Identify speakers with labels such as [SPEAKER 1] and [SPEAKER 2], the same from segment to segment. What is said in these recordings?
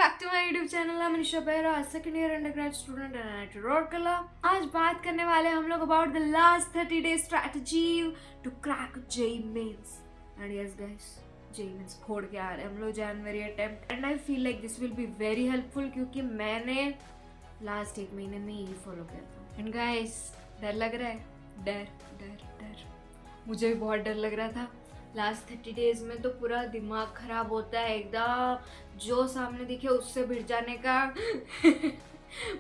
[SPEAKER 1] back to my YouTube channel. I'm Anisha Behra, second year undergrad student at Rourkela. आज बात करने वाले हम लोग about the last 30-day strategy to crack JEE Mains. And yes guys, JEE Mains फोड़ के आ रहे हैं हम लोग January attempt. And I feel like this will be very helpful क्योंकि मैंने last एक महीने में यही follow किया था. And guys, डर लग रहा है? डर मुझे भी बहुत डर लग रहा था. लास्ट 30 डेज में तो पूरा दिमाग खराब होता है एकदम, जो सामने दिखे उससे भिड़ जाने का.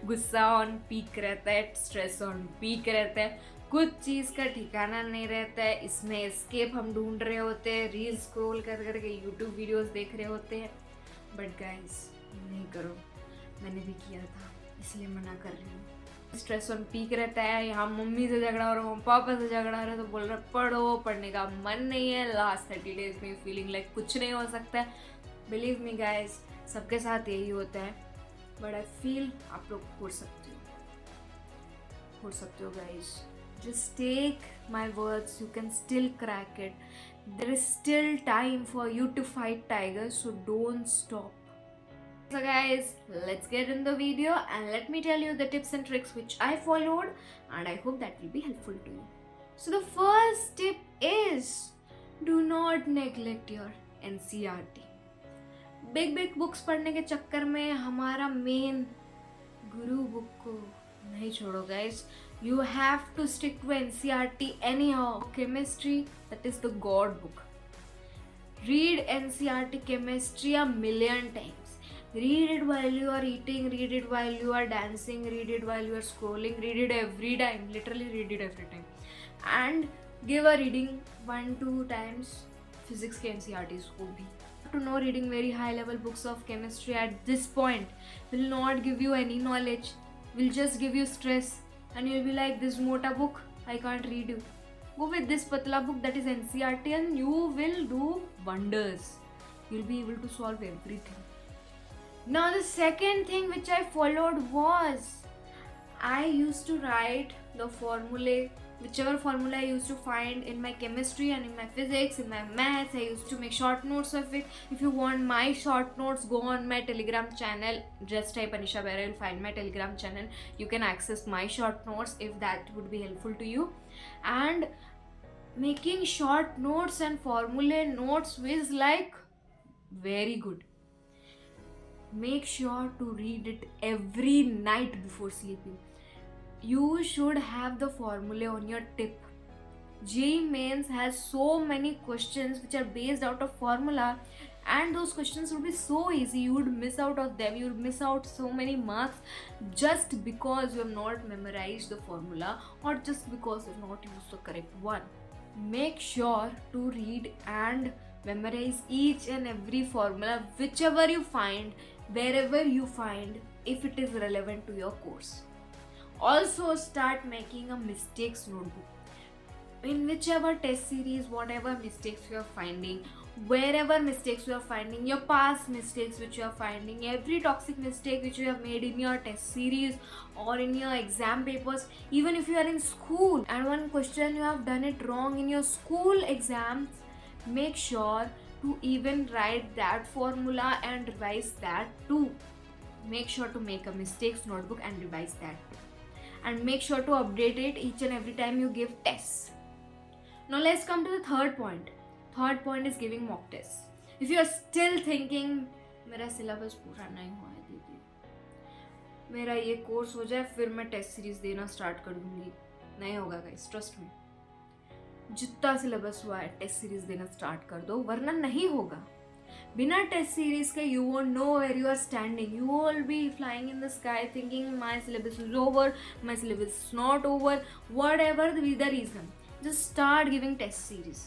[SPEAKER 1] गुस्सा ऑन पीक रहता है, स्ट्रेस ऑन पीक रहता है, कुछ चीज़ का ठिकाना नहीं रहता है. इसमें एस्केप हम ढूंढ रहे होते हैं, रील स्क्रॉल कर करके यूट्यूब वीडियोस देख रहे होते हैं. बट गाइस नहीं करो, मैंने भी किया था इसलिए मना कर रही हूँ. स्ट्रेस ऑन पीक रहता है, यहाँ मम्मी से झगड़ा हो रहा है, पापा से झगड़ा हो रहा है, तो बोल रहे पढ़ो, पढ़ने का मन नहीं है. लास्ट 30 डेज में फीलिंग लाइक कुछ नहीं हो सकता है. बिलीव मी गाइस, सबके साथ यही होता है. बट आई फील आप लोग हो सकते हो guys. Just take my words, you can still crack it. There is still time for you to fight tigers, so don't stop. So guys, let's get in the video and let me tell you the tips and tricks which I followed and I hope that will be helpful to you. So the first tip is do not neglect your NCERT. Big books पढ़ने के चक्कर में हमारा main गुरु book को नहीं छोड़ो guys. You have to stick to NCERT anyhow. Chemistry, that is the God book. Read NCERT chemistry a million times. Read it while you are eating, read it while you are dancing, read it while you are scrolling, read it every time, literally read it every time. And give a reading 1-2 times physics के NCERTs को भी. To know reading very high level books of chemistry at this point will not give you any knowledge, will just give you stress and you'll be like, this mota book I can't read you. Go with this patla book that is NCERT and you will do wonders. You'll be able to solve everything. Now the second thing which I followed was I used to write the formulae, whichever formula I used to find in my chemistry and in my physics, in my maths. I used to make short notes of it. If you want my short notes, go on my Telegram channel. Just type Anisha Behra, you'll find my Telegram channel. You can access my short notes if that would be helpful to you. And making short notes and formula notes is like very good. Make sure to read it every night before sleeping. You should have the formula on your tip. JEE Mains has so many questions which are based out of formula and those questions would be so easy. You would miss out of them. You would miss out so many marks just because you have not memorized the formula or just because you have not used the correct one. Make sure to read and memorize each and every formula, whichever you find, wherever you find, if it is relevant to your course. Also start making a mistakes notebook. In whichever test series, whatever mistakes you are finding, wherever mistakes you are finding, your past mistakes which you are finding, every toxic mistake which you have made in your test series or in your exam papers, even if you are in school and one question you have done it wrong in your school exams, make sure to even write that formula and revise that too. Make sure to make a mistakes notebook and revise that too. And make sure to update it each and every time you give tests. Now let's come to the third point. Third point is giving mock tests. If you are still thinking मेरा syllabus पूरा नहीं हुआ है दीदी, मेरा ये course हो जाए फिर मैं टेस्ट सीरीज देना स्टार्ट कर दूंगी, नहीं होगा गाइस, ट्रस्ट मी. जितना सिलेबस हुआ है टेस्ट सीरीज देना स्टार्ट कर दो, वरना नहीं होगा. बिना टेस्ट सीरीज के you won't know where you are standing. You will be flying in the sky thinking my syllabus is over, my syllabus is not over, whatever be the reason. Just start giving test series.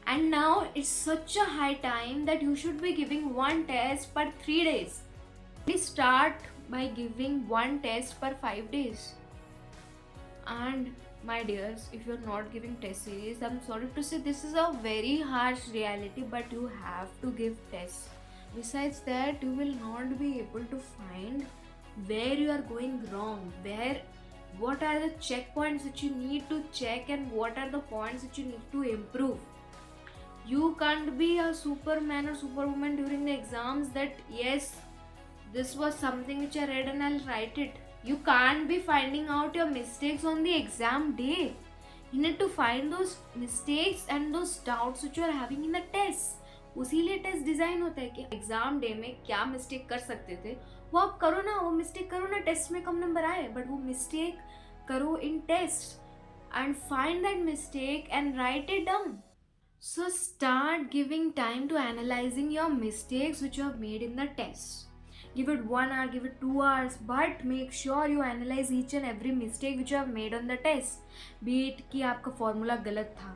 [SPEAKER 1] And now it's such a high time that you should be giving one test per 3 days. Please start by giving one test per 5 days. And my dears, if you're not giving test series, I'm sorry to say this is a very harsh reality, but you have to give tests. Besides that, you will not be able to find where you are going wrong, what are the checkpoints which you need to check and what are the points which you need to improve. You can't be a superman or superwoman during the exams that yes, this was something which I read and I'll write it. You can't be finding out your mistakes on the exam day. You need to find those mistakes and those doubts which you are having in the test. उसीलिए test design होता है कि exam day में क्या mistake कर सकते थे वो आप करो ना, वो मिस्टेक करो ना, टेस्ट में कम नंबर आए बट वो मिस्टेक करो इन test and find that mistake and write it down. So start giving time to analyzing your mistakes which you have made in the test. Give it 1 hour, give it 2 hours, but make sure you analyze each and every mistake which you have made on the test. Be it कि आपका formula गलत था,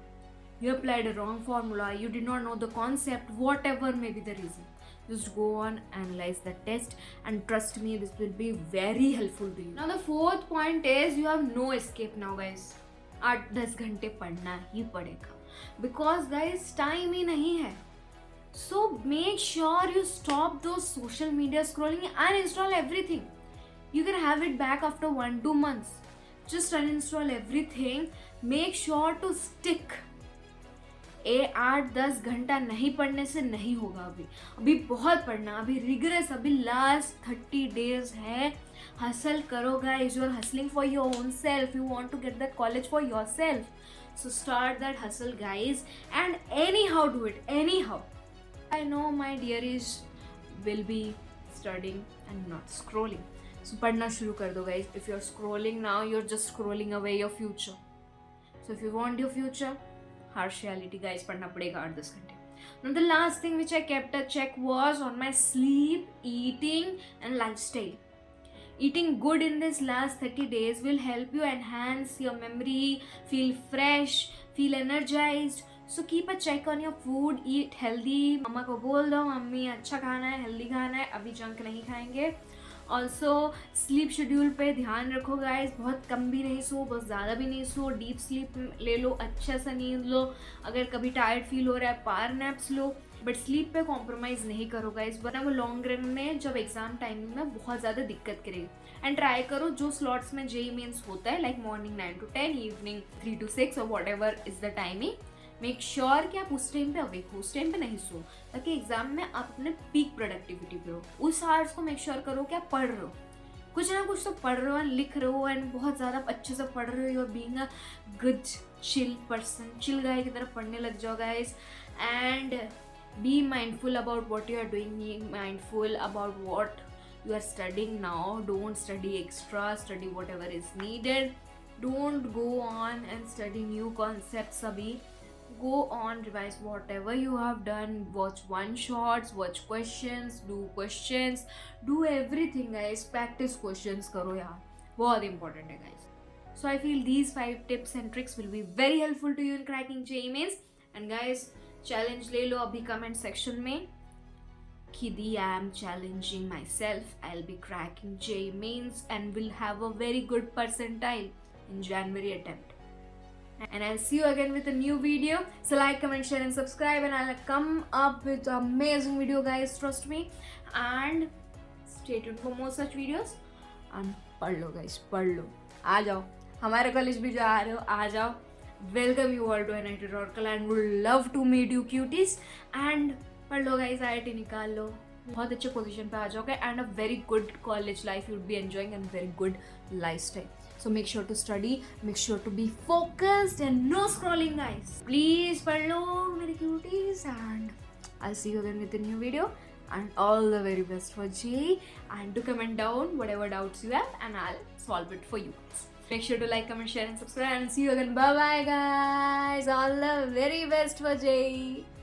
[SPEAKER 1] you applied a wrong formula, you did not know the concept, whatever may be the reason. Just go on, analyze the test, and trust me, this will be very helpful to you. Now the fourth point is you have no escape now, guys. 8-10 घंटे पढ़ना ही पड़ेगा because guys time ही नहीं है. So make sure you stop do social media scrolling, uninstall everything. You can have it back after 1-2 months. Just uninstall everything. Make sure to stick. 8-10 घंटा नहीं पढ़ने से नहीं होगा. अभी बहुत पढ़ना, अभी रिगरस, अभी लास्ट 30 days है. Hustle करो guys, you are hustling for your own self, you want to get that college for yourself, so start that hustle guys, and anyhow do it, anyhow. I know my dearies will be studying and not scrolling, so पढ़ना शुरू कर दो guys. If you're scrolling now, you're just scrolling away your future. So if you want your future, harsh reality guys, पढ़ना पड़ेगा 8-10 घंटे. Now the last thing which I kept a check was on my sleep, eating and lifestyle. Eating good in this last 30 days will help you enhance your memory, feel fresh, feel energized. So keep a check on your food, eat healthy. मम्मा को बोल दो mummy अच्छा खाना है, healthy खाना है, अभी junk नहीं खाएंगे. ऑल्सो स्लीप शेड्यूल पे ध्यान रखो गाइज. बहुत कम भी नहीं सो, बहुत ज़्यादा भी नहीं सो. डीप स्लीप ले लो, अच्छा सा नींद लो. अगर कभी टायर्ड फील हो रहा है power naps low, but sleep पे कॉम्प्रोमाइज़ नहीं करो गाइज, वरना वो लॉन्ग रन में जब एग्जाम टाइमिंग में बहुत ज़्यादा दिक्कत करेगी. एंड ट्राई करो जो स्लॉट्स में जेई मेंस होता है, like morning 9 to 10, evening 3 to 6 और what ever is the timing. Make sure कि आप उस टाइम पे अवेक हो, उस टाइम पे नहीं सो, ताकि एग्जाम में आप अपने पीक प्रोडक्टिविटी पे हो. उस आवर्स को मेक श्योर करो कि आप पढ़ रहे हो, कुछ ना कुछ तो पढ़ रहे हो एंड लिख रहे हो एंड बहुत ज़्यादा अच्छे से पढ़ रहे हो. और being a good chill person, chill guy की तरफ पढ़ने लग जाओ guys. And be mindful about what you are doing, be mindful about what you are studying now. Don't study extra, study whatever is needed. Don't go on and study new concepts abhi. Go on, revise whatever you have done, watch one shots, watch questions, do everything guys. Practice questions karo yaar, bahut important hai guys. So I feel these 5 tips and tricks will be very helpful to you in cracking JEE Mains. And guys, challenge ले लो अभी comment section में कि the I am challenging myself. I will be cracking JEE Mains and will have a very good percentile in January attempt. And I'll see you again with a new video. So like, comment, share and subscribe, and I'll come up with an amazing video guys, trust me. And stay tuned for more such videos. And पढ़ लो guys, पढ़ लो. आ जाओ हमारे college भी जो आ रहे हो, आ जाओ. Welcome you all to NIT Rourkela and would love to meet you cuties. And पढ़ लो guys, IIT निकाल लो, बहुत अच्छे पोजीशन पे आ जाओगे. And a very good college life you'll be enjoying and very good lifestyle. So make sure to study, make sure to be focused and no scrolling guys. Please पढ़ लो मेरे cuties, and I'll see you again with a new video. And all the very best for JEE. And do comment down whatever doubts you have and I'll solve it for you. Make sure to like, comment, share and subscribe, and see you again. Bye bye guys. All the very best for JEE.